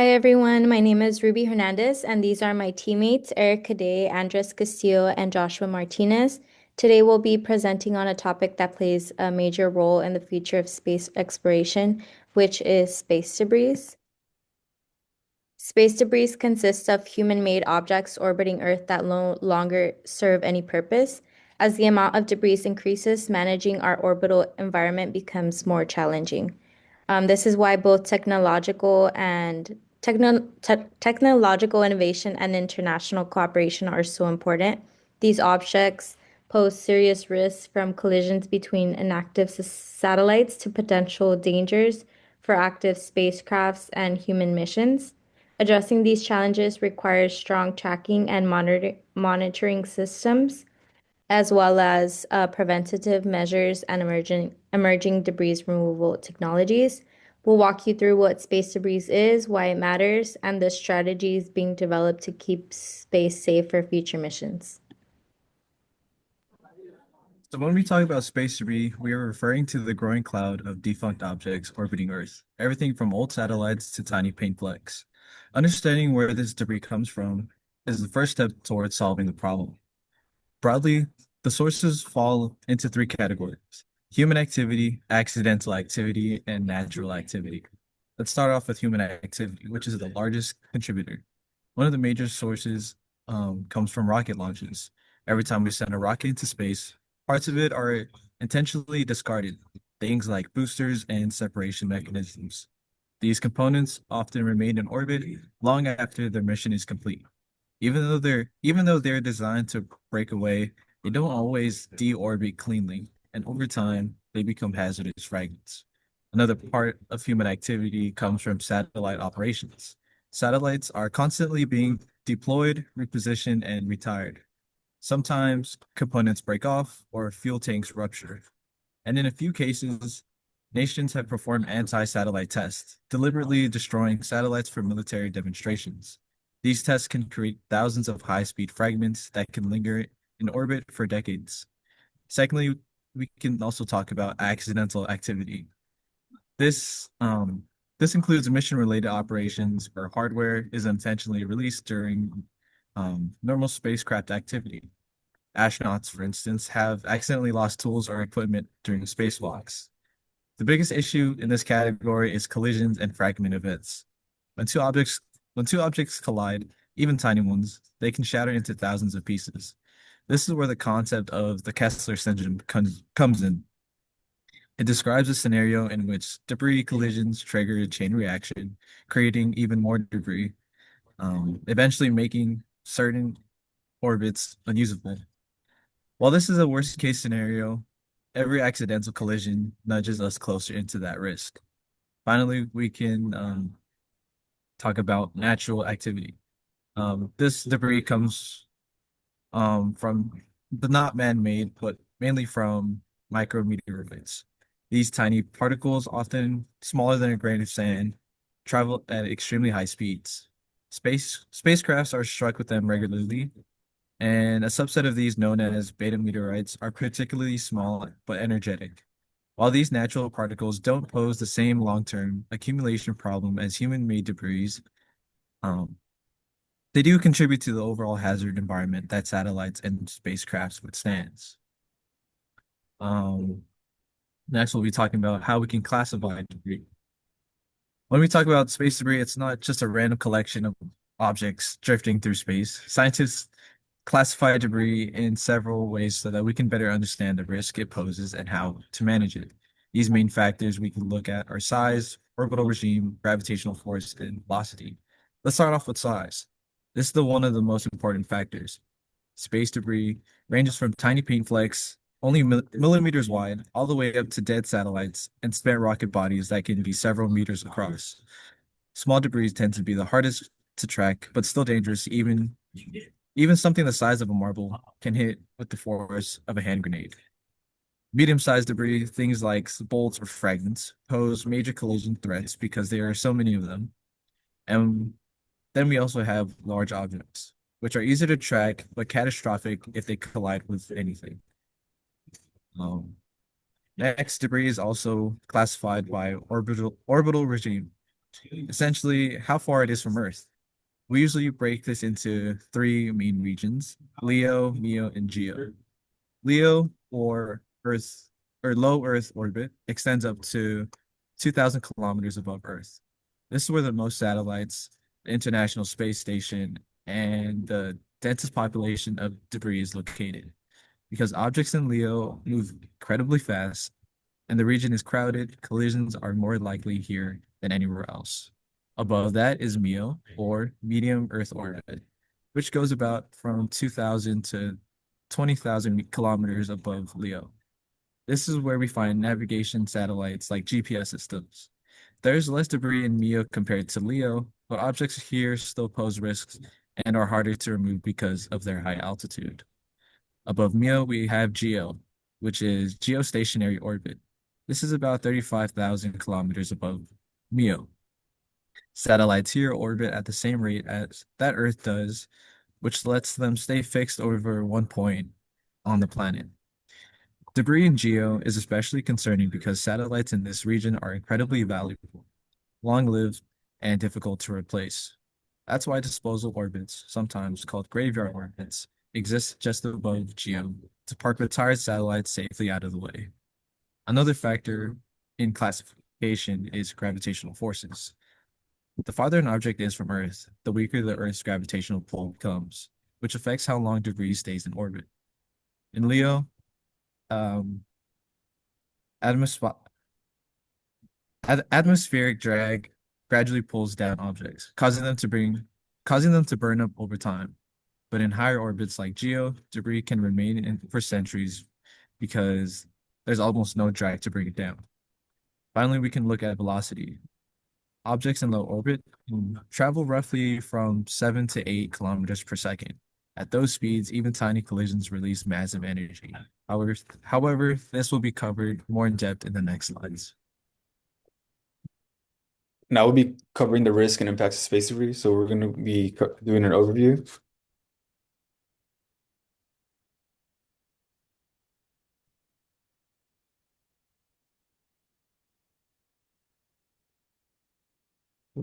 Hi everyone, my name is Ruby Hernandez, and these are my teammates Eric Cadet, Andres Castillo, and Joshua Martinez. Today we'll be presenting on a topic that plays a major role in the future of space exploration, which is space debris. Space debris consists of human-made objects orbiting Earth that no longer serve any purpose. As the amount of debris increases, managing our orbital environment becomes more challenging. This is why both technological innovation and international cooperation are so important. These objects pose serious risks from collisions between inactive satellites to potential dangers for active spacecrafts and human missions. Addressing these challenges requires strong tracking and monitoring systems, as well as preventative measures and emerging debris removal technologies. We'll walk you through what space debris is, why it matters, and the strategies being developed to keep space safe for future missions. So when we talk about space debris, we are referring to the growing cloud of defunct objects orbiting Earth, everything from old satellites to tiny paint flecks. Understanding where this debris comes from is the first step towards solving the problem. Broadly, the sources fall into three categories: human activity, accidental activity, and natural activity. Let's start off with human activity, which is the largest contributor. One of the major sources comes from rocket launches. Every time we send a rocket into space, parts of it are intentionally discarded, things like boosters and separation mechanisms. These components often remain in orbit long after their mission is complete. Even though they're designed to break away, they don't always deorbit cleanly, and over time, they become hazardous fragments. Another part of human activity comes from satellite operations. Satellites are constantly being deployed, repositioned, and retired. Sometimes components break off or fuel tanks rupture. And in a few cases, nations have performed anti-satellite tests, deliberately destroying satellites for military demonstrations. These tests can create thousands of high-speed fragments that can linger in orbit for decades. Secondly, we can also talk about accidental activity. This um, this includes mission-related operations where hardware is intentionally released during normal spacecraft activity. Astronauts, for instance, have accidentally lost tools or equipment during spacewalks. The biggest issue in this category is collisions and fragment events. When two objects when two objects collide, even tiny ones, they can shatter into thousands of pieces. This is where the concept of the Kessler syndrome comes in. It describes a scenario in which debris collisions trigger a chain reaction, creating even more debris, eventually making certain orbits unusable. While this is a worst case scenario, every accidental collision nudges us closer into that risk. Finally, we can talk about natural activity. This debris comes from the not man-made, but mainly from micrometeorites. These tiny particles, often smaller than a grain of sand, travel at extremely high speeds. Spacecrafts are struck with them regularly, and a subset of these, known as beta meteorites, are particularly small but energetic. While these natural particles don't pose the same long-term accumulation problem as human-made debris, um, they do contribute to the overall hazard environment that satellites and spacecrafts withstands. Um, Next, we'll be talking about how we can classify debris. When we talk about space debris, it's not just a random collection of objects drifting through space. Scientists classify debris in several ways so that we can better understand the risk it poses and how to manage it. These main factors we can look at are size, orbital regime, gravitational force, and velocity. Let's start off with size. This is one of the most important factors. Space debris ranges from tiny paint flecks, only millimeters wide, all the way up to dead satellites and spent rocket bodies that can be several meters across. Small debris tend to be the hardest to track, but still dangerous. Even something the size of a marble can hit with the force of a hand grenade. Medium-sized debris, things like bolts or fragments, pose major collision threats because there are so many of them. And then we also have large objects, which are easy to track but catastrophic if they collide with anything. Um, Next, debris is also classified by orbital regime. essentially how far it is from Earth. We usually break this into three main regions: Leo, Neo, and Geo. Leo, or Earth, or low Earth orbit, extends up to 2,000 kilometers above Earth. This is where the most satellites, the International Space Station, and the densest population of debris is located. Because objects in Leo move incredibly fast and the region is crowded, collisions are more likely here than anywhere else. Above that is MEO, or medium Earth orbit, which goes about from 2,000 to 20,000 kilometers above Leo. This is where we find navigation satellites like GPS systems. There's less debris in MEO compared to Leo, but objects here still pose risks and are harder to remove because of their high altitude. Above MEO, we have GEO, which is geostationary orbit. This is about 35,000 kilometers above MEO. Satellites here orbit at the same rate as that Earth does, which lets them stay fixed over one point on the planet. Debris in GEO is especially concerning because satellites in this region are incredibly valuable, long-lived, and difficult to replace. That's why disposal orbits, sometimes called graveyard orbits, exist just above GEO to park retired satellites safely out of the way. Another factor in classification is gravitational forces. The farther an object is from Earth, the weaker the Earth's gravitational pull becomes, which affects how long debris stays in orbit. In Leo, um, atmos- atmospheric drag gradually pulls down objects, causing them to burn up over time. But in higher orbits like Geo, debris can remain in for centuries because there's almost no drag to bring it down. Finally, we can look at velocity. Objects in low orbit can travel roughly from 7 to 8 kilometers per second. At those speeds, even tiny collisions release massive energy. However, this will be covered more in depth in the next slides. Now we'll be covering the risk and impacts of space debris. So we're going to be doing an overview.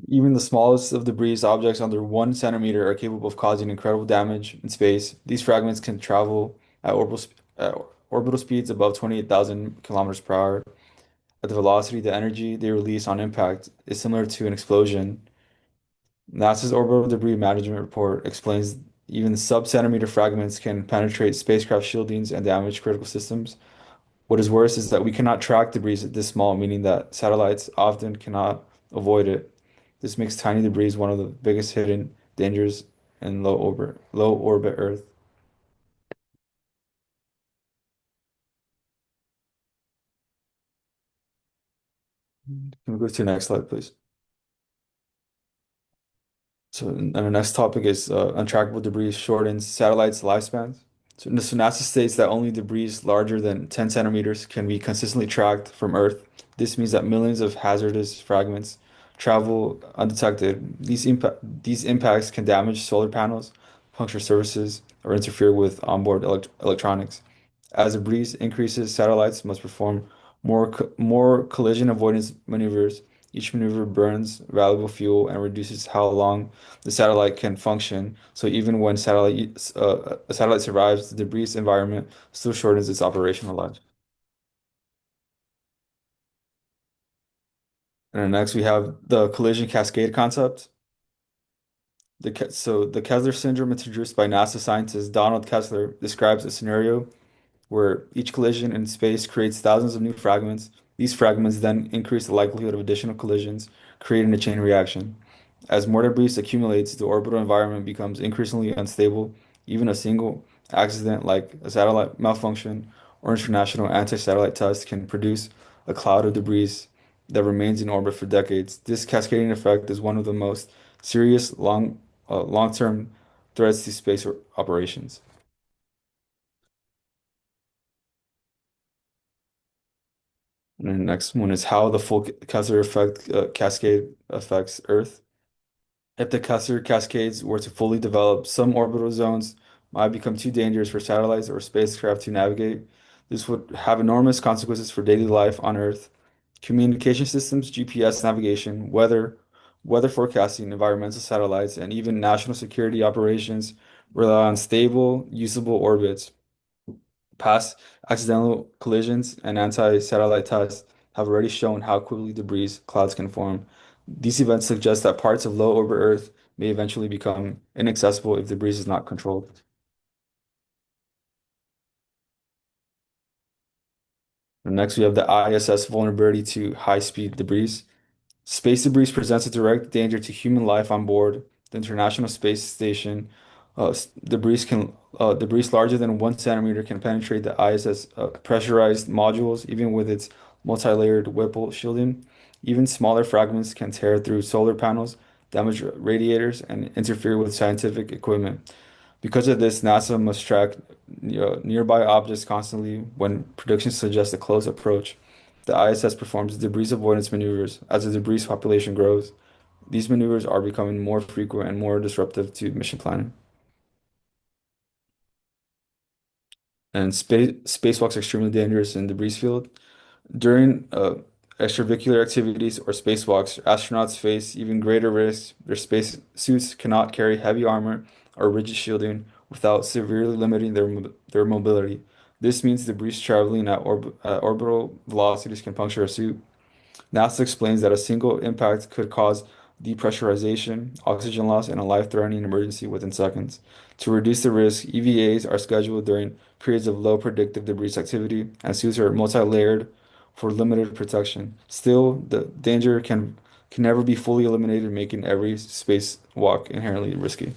Even the smallest of debris objects under 1 centimeter are capable of causing incredible damage in space. These fragments can travel at orbital speeds above 28,000 kilometers per hour. At the velocity, the energy they release on impact is similar to an explosion. NASA's Orbital Debris Management Report explains even sub-centimeter fragments can penetrate spacecraft shieldings and damage critical systems. What is worse is that we cannot track debris this small, meaning that satellites often cannot avoid it. This makes tiny debris one of the biggest hidden dangers in low orbit Earth. Can we go to the next slide, please? So, and the next topic is untrackable debris shortens satellites' lifespans. So NASA states that only debris larger than 10 centimeters can be consistently tracked from Earth. This means that millions of hazardous fragments travel undetected. These impacts can damage solar panels, puncture surfaces, or interfere with onboard electronics. As the breeze increases, satellites must perform more collision avoidance maneuvers. Each maneuver burns valuable fuel and reduces how long the satellite can function. So even when a satellite survives, the debris environment still shortens its operational life. And then next we have the collision cascade concept. The Kessler syndrome introduced by NASA scientist Donald Kessler describes a scenario where each collision in space creates thousands of new fragments. These fragments then increase the likelihood of additional collisions, creating a chain reaction. As more debris accumulates, the orbital environment becomes increasingly unstable. Even a single accident like a satellite malfunction or international anti-satellite test can produce a cloud of debris that remains in orbit for decades. This cascading effect is one of the most serious long-term threats to space operations. And then the next one is how the full Kessler effect cascade affects Earth. If the Kessler cascades were to fully develop, some orbital zones might become too dangerous for satellites or spacecraft to navigate. This would have enormous consequences for daily life on Earth. Communication systems, GPS navigation, weather, Weather forecasting, environmental satellites, and even national security operations rely on stable, usable orbits. Past accidental collisions and anti-satellite tests have already shown how quickly debris clouds can form. These events suggest that parts of low orbit Earth may eventually become inaccessible if debris is not controlled. And next, we have the ISS vulnerability to high-speed debris. Space debris presents a direct danger to human life on board the International Space Station. Debris larger than 1 centimeter can penetrate the ISS pressurized modules, even with its multi-layered Whipple shielding. Even smaller fragments can tear through solar panels, damage radiators, and interfere with scientific equipment. Because of this, NASA must track nearby objects constantly when predictions suggest a close approach. The ISS performs debris avoidance maneuvers as the debris population grows. These maneuvers are becoming more frequent and more disruptive to mission planning. And spacewalks are extremely dangerous in debris field. During extravehicular activities or spacewalks, astronauts face even greater risks. Their space suits cannot carry heavy armor or rigid shielding without severely limiting their mobility. This means debris traveling at orbital velocities can puncture a suit. NASA explains that a single impact could cause depressurization, oxygen loss, and a life-threatening emergency within seconds. To reduce the risk, EVAs are scheduled during periods of low predictive debris activity, and suits are multi-layered for limited protection. Still, the danger can never be fully eliminated, making every spacewalk inherently risky.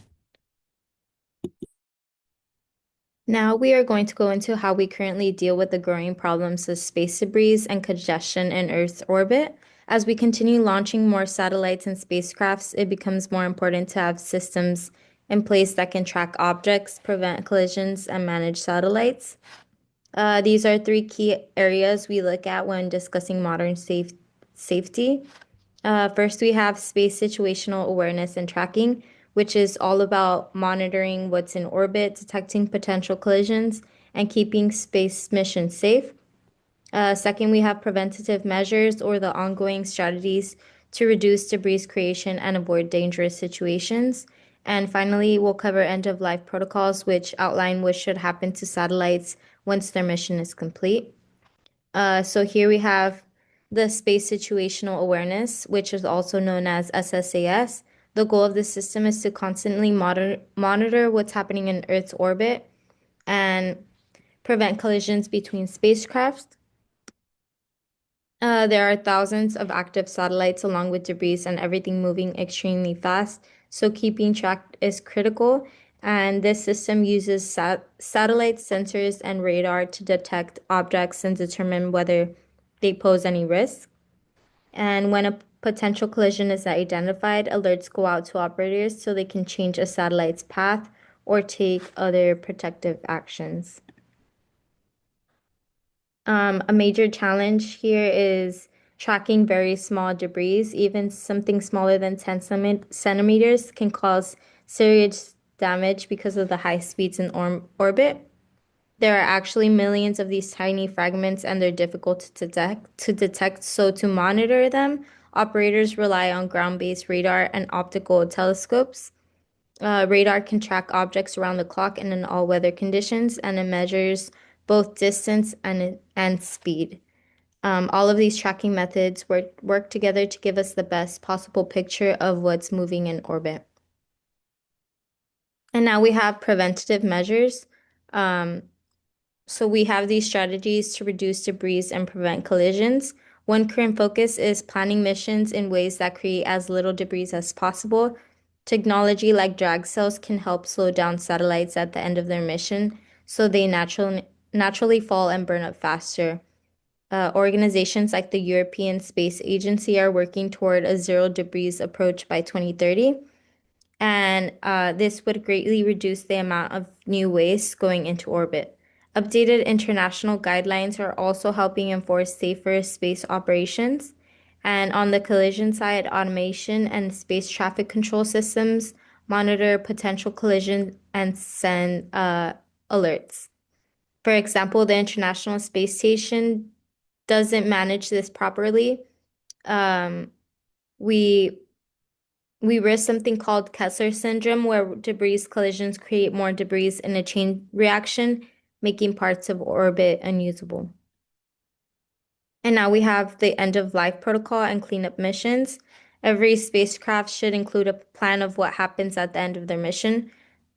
Now we are going to go into how we currently deal with the growing problems of space debris and congestion in Earth's orbit. As we continue launching more satellites and spacecrafts, it becomes more important to have systems in place that can track objects, prevent collisions, and manage satellites. These are three key areas we look at when discussing modern safety. First, we have space situational awareness and tracking, which is all about monitoring what's in orbit, detecting potential collisions, and keeping space missions safe. Second, we have preventative measures or the ongoing strategies to reduce debris creation and avoid dangerous situations. And finally, we'll cover end of life protocols, which outline what should happen to satellites once their mission is complete. So here we have the space situational awareness, which is also known as SSAS. The goal of the system is to constantly monitor what's happening in Earth's orbit and prevent collisions between spacecraft. There are thousands of active satellites along with debris and everything moving extremely fast, so keeping track is critical. And this system uses satellite sensors and radar to detect objects and determine whether they pose any risk. And when a potential collision is identified, alerts go out to operators so they can change a satellite's path or take other protective actions. A major challenge here is tracking very small debris. Even something smaller than 10 centimeters can cause serious damage because of the high speeds in orbit. There are actually millions of these tiny fragments and they're difficult to detect. So to monitor them, operators rely on ground-based radar and optical telescopes. Radar can track objects around the clock and in all weather conditions, and it measures both distance and speed. All of these tracking methods work together to give us the best possible picture of what's moving in orbit. And now we have preventative measures. So we have these strategies to reduce debris and prevent collisions. One current focus is planning missions in ways that create as little debris as possible. Technology like drag cells can help slow down satellites at the end of their mission, so they naturally fall and burn up faster. Organizations like the European Space Agency are working toward a zero debris approach by 2030, and this would greatly reduce the amount of new waste going into orbit. Updated international guidelines are also helping enforce safer space operations. And on the collision side, automation and space traffic control systems monitor potential collision and send alerts. For example, the International Space Station doesn't manage this properly. We we risk something called Kessler syndrome, where debris collisions create more debris in a chain reaction, making parts of orbit unusable. And now we have the end of life protocol and cleanup missions. Every spacecraft should include a plan of what happens at the end of their mission.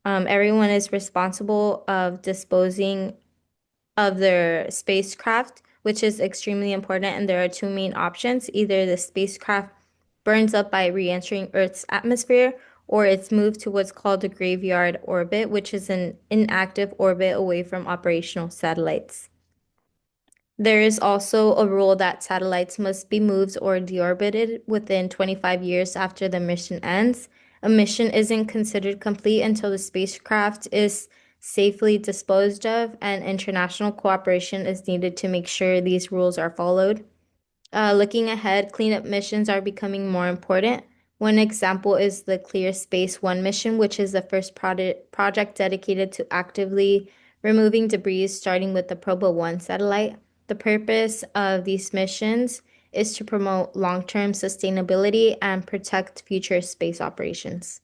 Everyone is responsible of disposing of their spacecraft, which is extremely important. And there are two main options. Either the spacecraft burns up by re-entering Earth's atmosphere, or it's moved to what's called a graveyard orbit, which is an inactive orbit away from operational satellites. There is also a rule that satellites must be moved or deorbited within 25 years after the mission ends. A mission isn't considered complete until the spacecraft is safely disposed of, and international cooperation is needed to make sure these rules are followed. Looking ahead, cleanup missions are becoming more important. One example is the Clear Space One mission, which is the first project dedicated to actively removing debris, starting with the Proba One satellite. The purpose of these missions is to promote long-term sustainability and protect future space operations.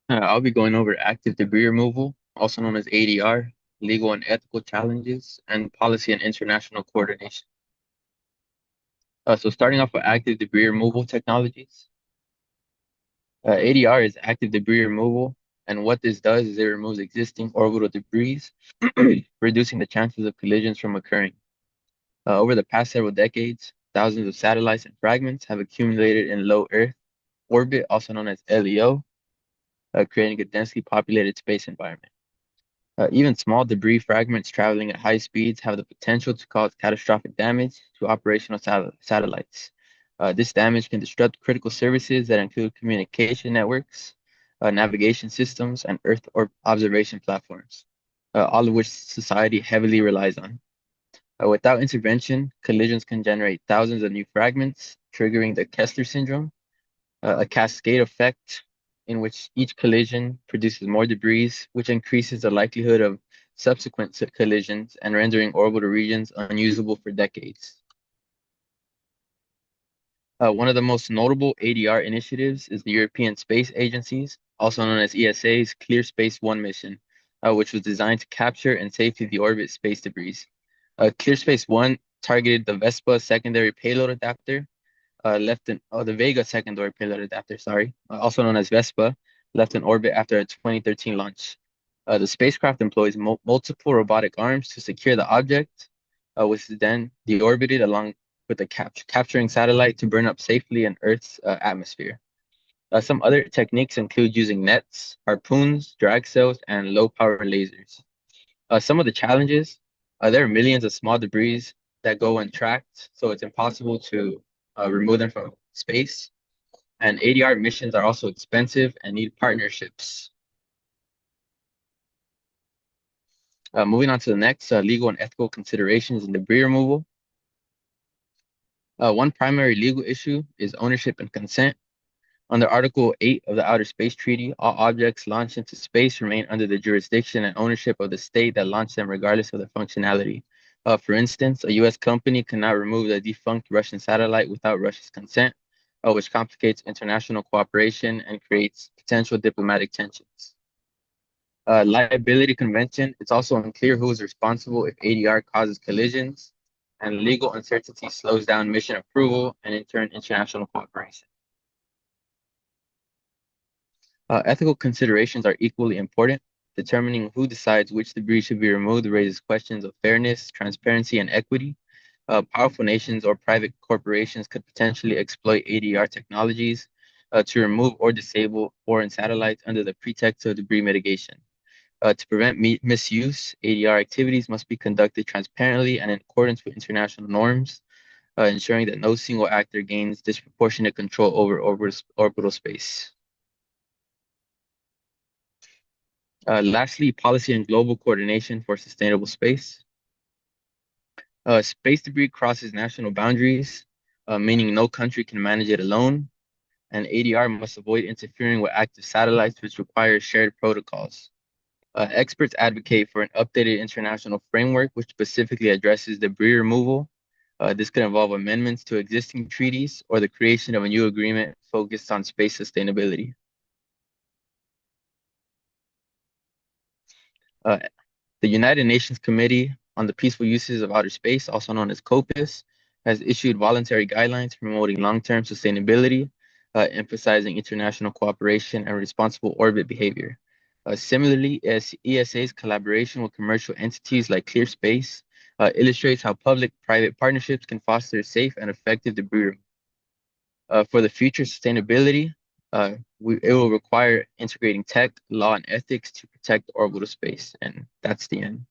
I'll be going over active debris removal, also known as ADR, legal and ethical challenges, and policy and international coordination. So starting off with active debris removal technologies. ADR is active debris removal, and what this does is it removes existing orbital debris, reducing the chances of collisions from occurring. Over the past several decades, thousands of satellites and fragments have accumulated in low Earth orbit, also known as LEO, creating a densely populated space environment. Even small debris fragments traveling at high speeds have the potential to cause catastrophic damage to operational satellites. This damage can disrupt critical services that include communication networks, navigation systems, and Earth observation platforms, all of which society heavily relies on. Without intervention, collisions can generate thousands of new fragments, triggering the Kessler syndrome, a cascade effect in which each collision produces more debris, which increases the likelihood of subsequent collisions and rendering orbital regions unusable for decades. One of the most notable ADR initiatives is the European Space Agency's, also known as ESA's, Clear Space One mission, which was designed to capture and safely deorbit space debris. Clear Space One targeted the Vespa secondary payload adapter, the Vega secondary payload adapter, also known as Vespa, left in orbit after a 2013 launch. The spacecraft employs multiple robotic arms to secure the object, which is then deorbited along with the capturing satellite to burn up safely in Earth's atmosphere. Some other techniques include using nets, harpoons, drag cells, and low-power lasers. Some of the challenges, there are millions of small debris that go untracked, so it's impossible to remove them from space. And ADR missions are also expensive and need partnerships. Moving on to the next, legal and ethical considerations in debris removal. One primary legal issue is ownership and consent. Under Article 8 of the Outer Space Treaty, all objects launched into space remain under the jurisdiction and ownership of the state that launched them, regardless of their functionality. For instance, a U.S. company cannot remove the defunct Russian satellite without Russia's consent, which complicates international cooperation and creates potential diplomatic tensions. Liability convention, it's also unclear who is responsible if ADR causes collisions, and legal uncertainty slows down mission approval and in turn international cooperation. Ethical considerations are equally important. Determining who decides which debris should be removed raises questions of fairness, transparency, and equity. Powerful nations or private corporations could potentially exploit ADR technologies to remove or disable foreign satellites under the pretext of debris mitigation. To prevent misuse, ADR activities must be conducted transparently and in accordance with international norms, ensuring that no single actor gains disproportionate control over orbital space. Lastly, policy and global coordination for sustainable space. Space debris crosses national boundaries, meaning no country can manage it alone, and ADR must avoid interfering with active satellites, which requires shared protocols. Experts advocate for an updated international framework which specifically addresses debris removal, This could involve amendments to existing treaties or the creation of a new agreement focused on space sustainability. The United Nations Committee on the Peaceful Uses of Outer Space, also known as COPUS, has issued voluntary guidelines promoting long-term sustainability, emphasizing international cooperation and responsible orbit behavior. Similarly, as ESA's collaboration with commercial entities like ClearSpace illustrates how public-private partnerships can foster safe and effective debris removal. For the future sustainability, it will require integrating tech, law, and ethics to protect orbital space. And that's the end.